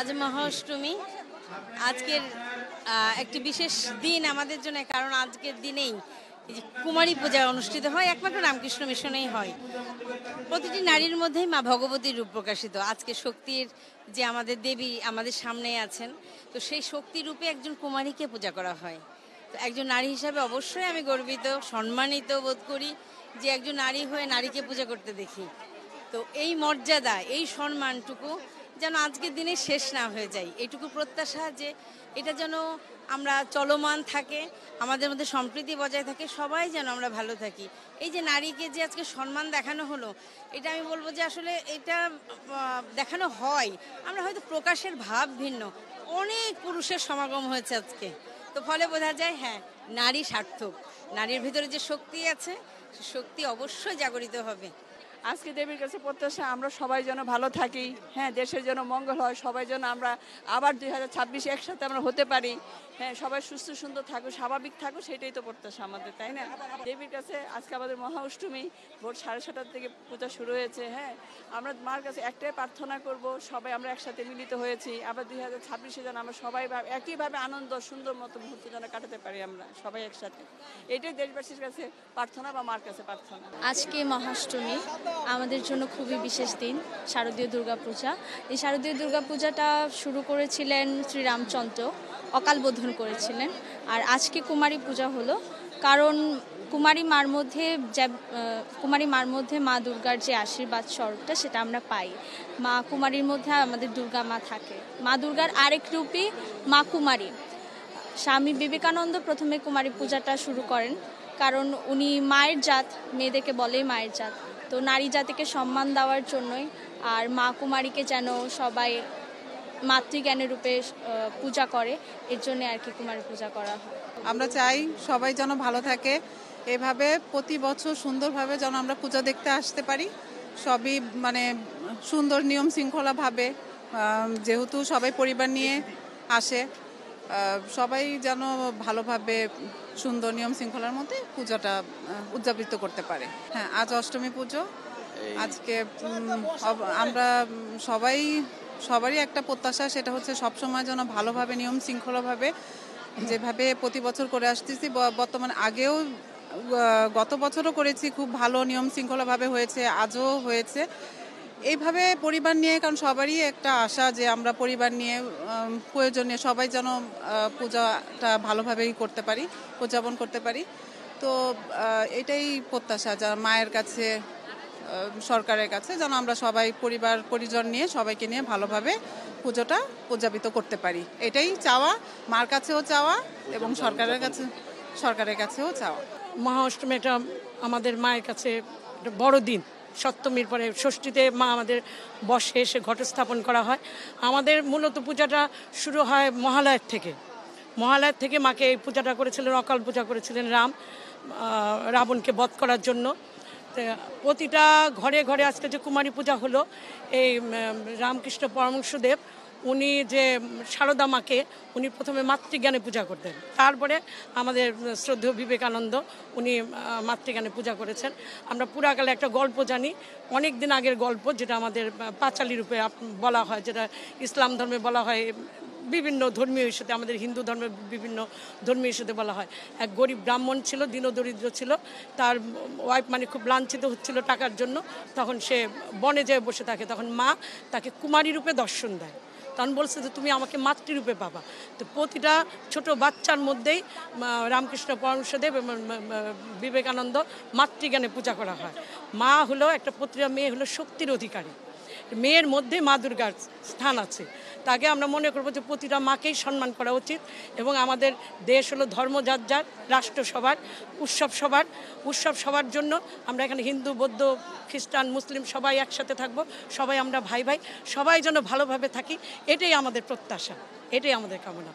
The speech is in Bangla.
আজ মহাষ্টমী। আজকের একটি বিশেষ দিন আমাদের জন্য, কারণ আজকের দিনেই এই যে কুমারী পূজা অনুষ্ঠিত হয়, একমাত্র রামকৃষ্ণ মিশনেই হয়। প্রতিটি নারীর মধ্যেই মা ভগবতীর রূপ প্রকাশিত। আজকে শক্তির যে আমাদের দেবী আমাদের সামনে আছেন, তো সেই শক্তি রূপে একজন কুমারীকে পূজা করা হয়। তো একজন নারী হিসাবে অবশ্যই আমি গর্বিত, সম্মানিত বোধ করি যে একজন নারী হয়ে নারীকে পূজা করতে দেখি। তো এই মর্যাদা, এই সম্মানটুকু যেন আজকের দিনে শেষ না হয়ে যায়, এইটুকু প্রত্যাশা যে এটা যেন আমরা চলমান থাকে, আমাদের মধ্যে সম্প্রীতি বজায় থাকে, সবাই যেন আমরা ভালো থাকি। এই যে নারীকে যে আজকে সম্মান দেখানো হলো, এটা আমি বলবো যে আসলে এটা দেখানো হয়, আমরা হয়তো প্রকাশের ভাব ভিন্ন। অনেক পুরুষের সমাগম হয়েছে আজকে, তো ফলে বোঝা যায় হ্যাঁ, নারী সার্থক। নারীর ভিতরে যে শক্তি আছে, সে শক্তি অবশ্যই জাগরিত হবে। আজকে দেবীর কাছে প্রত্যাশা আমরা সবাই যেন ভালো থাকি, হ্যাঁ, দেশের জন্য মঙ্গল হয়, সবাই যেন আমরা আবার 2026 একসাথে আমরা হতে পারি, হ্যাঁ, সবাই সুস্থ সুন্দর থাকুক, স্বাভাবিক থাকুক, সেটাই তো প্রত্যাশা আমাদের, তাই না? দেবীর কাছে আজকে আমাদের মহা অষ্টমী, ভোর 7:30 থেকে পূজা শুরু হয়েছে। হ্যাঁ, আমরা মার কাছে একটাই প্রার্থনা করব, সবাই আমরা একসাথে মিলিত হয়েছি, আবার 2026-এ যেন আমরা সবাই একইভাবে আনন্দ সুন্দর মতো মুহূর্ত যেন কাটাতে পারি আমরা সবাই একসাথে। এটাই দেশবাসীর কাছে প্রার্থনা বা মার কাছে প্রার্থনা। আজকে মহাষ্টমী আমাদের জন্য খুবই বিশেষ দিন, শারদীয় দুর্গাপূজা। এই শারদীয় দুর্গাপূজাটা শুরু করেছিলেন শ্রীরামচন্দ্র, অকাল বোধন করেছিলেন। আর আজকে কুমারী পূজা হলো, কারণ কুমারী মার মধ্যে মা দুর্গার যে আশীর্বাদ স্বরূপটা সেটা আমরা পাই। মা কুমারীর মধ্যে আমাদের দুর্গা মা থাকে। মা দুর্গার আরেক রূপই মা কুমারী। স্বামী বিবেকানন্দ প্রথমে কুমারী পূজাটা শুরু করেন, কারণ উনি মায়ের জাত, মেয়েদেরকে বলেই মায়ের জাত, তো নারী জাতিকে সম্মান দেওয়ার জন্যই। আর মা কুমারীকে যেন সবাই মাতৃজ্ঞানের রূপে পূজা করে, এর জন্য আর কি কুমারী পূজা করা হয়। আমরা চাই সবাই যেন ভালো থাকে, এভাবে প্রতি বছর সুন্দরভাবে যেন আমরা পূজা দেখতে আসতে পারি, সবই মানে সুন্দর নিয়ম শৃঙ্খলাভাবে, যেহেতু সবাই পরিবার নিয়ে আসে, সবাই যেন ভালোভাবে সুন্দর নিয়ম শৃঙ্খলার মধ্যে পূজাটা উদযাপিত করতে পারে। হ্যাঁ, আজ অষ্টমী পুজো। আজকে আমরা সবারই একটা প্রত্যাশা, সেটা হচ্ছে সবসময় যেন ভালোভাবে নিয়ম শৃঙ্খলাভাবে যেভাবে প্রতি বছর করে আসতেছি, বর্তমানে আগেও গত বছরও করেছি, খুব ভালো নিয়ম শৃঙ্খলাভাবে হয়েছে, আজও হয়েছে। এইভাবে পরিবার নিয়ে, কারণ সবারই একটা আশা যে আমরা পরিবার নিয়ে প্রয়োজনীয় সবাই যেন পূজাটা ভালোভাবেই করতে পারি, উদযাপন করতে পারি। তো এটাই প্রত্যাশা যা মায়ের কাছে, সরকারের কাছে, যেন আমরা সবাই পরিবার পরিজন নিয়ে সবাইকে নিয়ে ভালোভাবে পুজোটা উদযাপিত করতে পারি। এটাই চাওয়া, মার কাছেও চাওয়া এবং সরকারের কাছেও চাওয়া। মহা অষ্টমী এটা আমাদের মায়ের কাছে বড় দিন। সপ্তমীর পরে ষষ্ঠীতে মা আমাদের বসে এসে ঘট স্থাপন করা হয়। আমাদের মূলত পূজাটা শুরু হয় মহালয়ার থেকে মাকে এই পূজাটা করেছিলেন, অকাল পূজা করেছিলেন রাবণকে বধ করার জন্য। প্রতিটা ঘরে ঘরে আজকে যে কুমারী পূজা হলো, এই রামকৃষ্ণ পরমহংসদেব উনি যে সারদা মাকে উনি প্রথমে মাতৃজ্ঞানে পূজা করতেন, তারপরে আমাদের শ্রদ্ধেয় বিবেকানন্দ উনি মাতৃজ্ঞানে পূজা করেছেন। আমরা পুরাকালে একটা গল্প জানি, অনেক দিন আগের গল্প, যেটা আমাদের পাঁচালী রূপে বলা হয়, যেটা ইসলাম ধর্মে বলা হয়, বিভিন্ন ধর্মীয় ইস্যুতে, আমাদের হিন্দু ধর্মের বিভিন্ন ধর্মীয় ইস্যুতে বলা হয়। এক গরিব ব্রাহ্মণ ছিল, দীনদরিদ্র ছিল, তার ওয়াইফ মানে খুব লাঞ্ছিত হচ্ছিল টাকার জন্য, তখন সে বনে যেয়ে বসে থাকে, তখন মা তাকে কুমারী রূপে দর্শন দেয়, তখন বলছে যে তুমি আমাকে মাতৃরূপে পাবা। তো প্রতিটা ছোট বাচ্চার মধ্যেই রামকৃষ্ণ পরমহংসদেব এবং বিবেকানন্দ মাতৃজ্ঞানে পূজা করা হয়। মা হলো একটা, প্রতিটা মেয়ে হলো শক্তির অধিকারী, মেয়ের মধ্যে মা দুর্গার স্থান আছে। তাকে আমরা মনে করবো যে প্রতিটা মাকেই সম্মান করা উচিত। এবং আমাদের দেশ হলো ধর্ম যার যার, রাষ্ট্র সবার, উৎসব সবার জন্য। আমরা এখানে হিন্দু, বৌদ্ধ, খ্রিস্টান, মুসলিম সবাই একসাথে থাকবো, সবাই আমরা ভাই, সবাই যেন ভালোভাবে থাকি, এটাই আমাদের প্রত্যাশা, এটাই আমাদের কামনা।